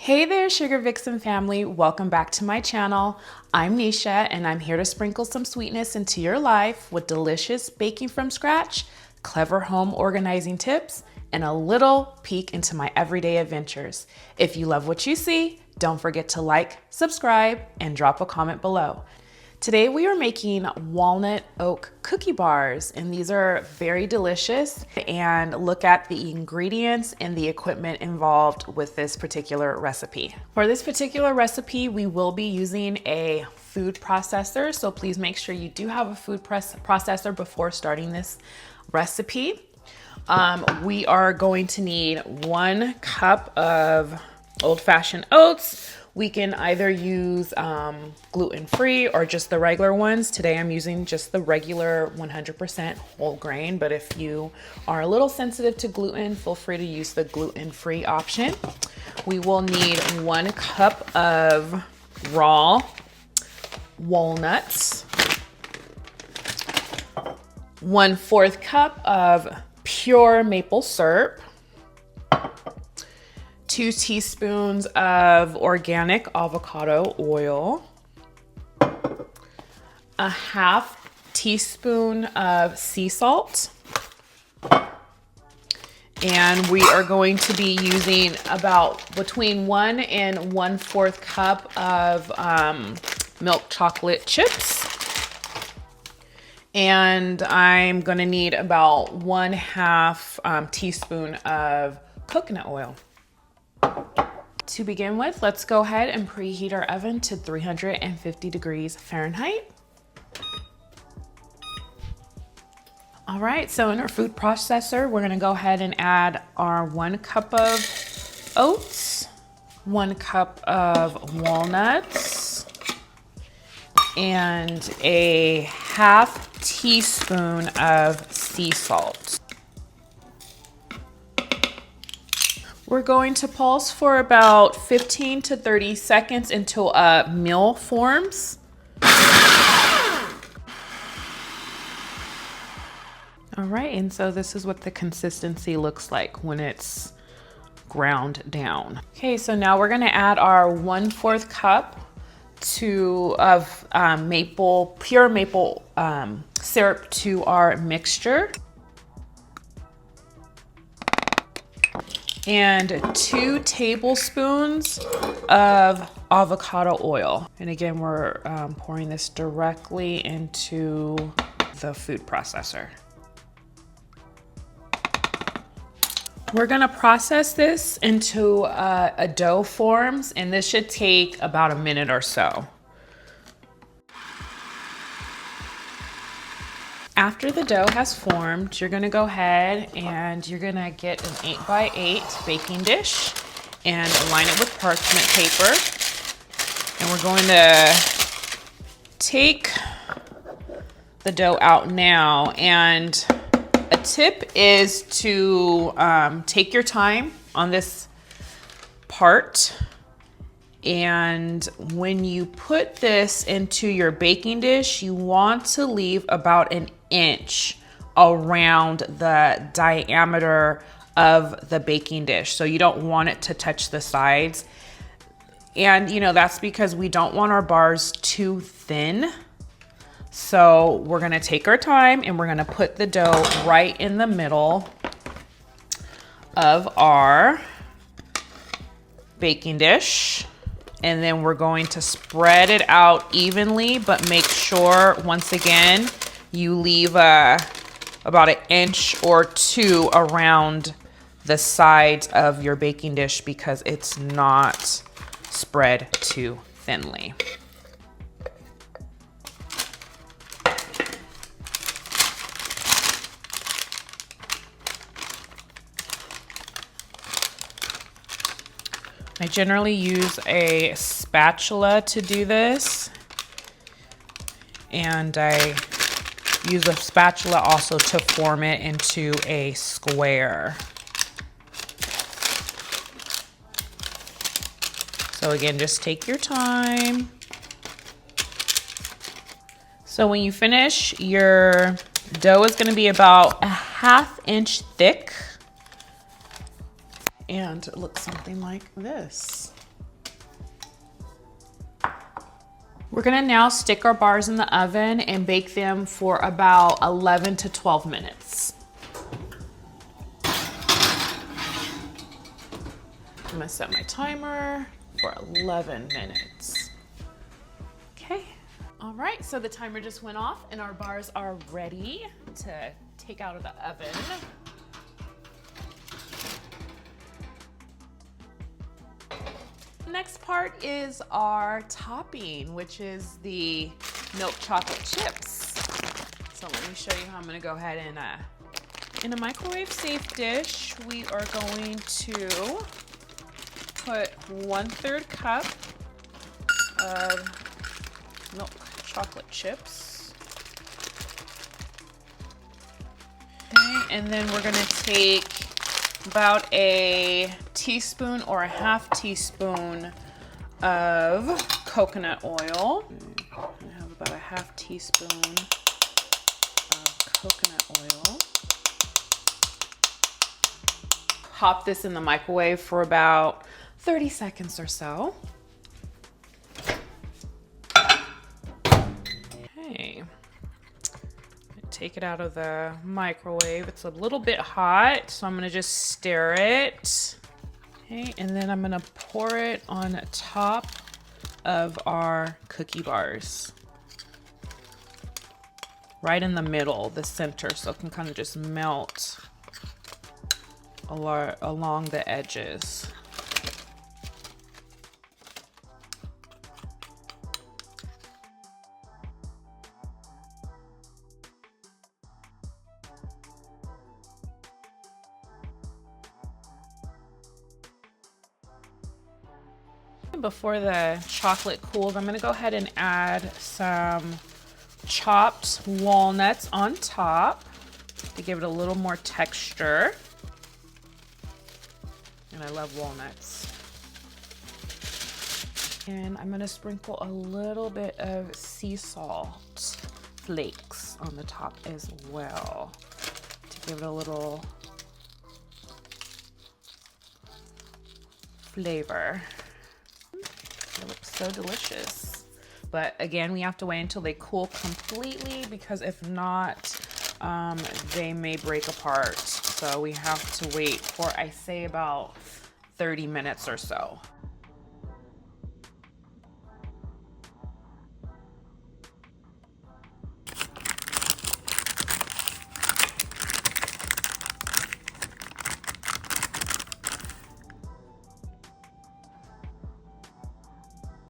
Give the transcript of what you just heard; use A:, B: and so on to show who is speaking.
A: Hey there, Sugar Vixen family. Welcome back to my channel. I'm Nisha, and I'm here to sprinkle some sweetness into your life with delicious baking from scratch, clever home organizing tips, and a little peek into my everyday adventures. If you love what you see, don't forget to like, subscribe, and drop a comment below. Today we are making walnut oak cookie bars, and these are very delicious. And look at the ingredients and the equipment involved with this particular recipe. For this particular recipe, we will be using a food processor, so please make sure you do have a food processor before starting this recipe. We are going to need 1 cup of old-fashioned oats. We can either use gluten-free or just the regular ones. Today I'm using just the regular 100% whole grain, but if you are a little sensitive to gluten, feel free to use the gluten-free option. We will need 1 cup of raw walnuts, 1/4 cup of pure maple syrup, 2 teaspoons of organic avocado oil, 1/2 teaspoon of sea salt, and we are going to be using about between 1 and 1/4 cup of milk chocolate chips. And I'm gonna need about 1/2 teaspoon of coconut oil. To begin with, let's go ahead and preheat our oven to 350 degrees Fahrenheit. All right, so in our food processor, we're gonna go ahead and add our 1 cup of oats, 1 cup of walnuts, and 1/2 teaspoon of sea salt. We're going to pulse for about 15 to 30 seconds until a meal forms. All right, and so this is what the consistency looks like when it's ground down. Okay, so now we're gonna add our 1/4 cup of pure maple syrup to our mixture. And 2 tablespoons of avocado oil. And again, we're pouring this directly into the food processor. We're gonna process this into a dough forms, and this should take about a minute or so. After the dough has formed, you're gonna go ahead and you're gonna get an 8x8 baking dish and line it with parchment paper. And we're going to take the dough out now. And a tip is to take your time on this part. And when you put this into your baking dish, you want to leave about 1 inch around the diameter of the baking dish. So you don't want it to touch the sides. And that's because we don't want our bars too thin. So we're gonna take our time and we're gonna put the dough right in the middle of our baking dish. And then we're going to spread it out evenly, but make sure, once again, you leave about 1 inch or 2 around the sides of your baking dish because it's not spread too thinly. I generally use a spatula to do this, and I use a spatula also to form it into a square. So again, just take your time. So when you finish, your dough is going to be about 1/2 inch thick. And it looks something like this. We're gonna now stick our bars in the oven and bake them for about 11 to 12 minutes. I'm gonna set my timer for 11 minutes. Okay. All right, so the timer just went off and our bars are ready to take out of the oven. The next part is our topping, which is the milk chocolate chips. So let me show you how I'm gonna go ahead and, in a microwave safe dish, we are going to put 1/3 cup of milk chocolate chips. Okay, and then we're gonna take about a teaspoon or a half teaspoon of coconut oil. I have about a half teaspoon of coconut oil. Pop this in the microwave for about 30 seconds or so. Okay. Take it out of the microwave. It's a little bit hot, so I'm gonna just stir it. Okay, and then I'm gonna pour it on top of our cookie bars. Right in the middle, the center, so it can kind of just melt along the edges. Before the chocolate cools, I'm gonna go ahead and add some chopped walnuts on top to give it a little more texture. And I love walnuts. And I'm gonna sprinkle a little bit of sea salt flakes on the top as well to give it a little flavor. It looks so delicious. But again, we have to wait until they cool completely because if not, they may break apart. So we have to wait for, I say, about 30 minutes or so.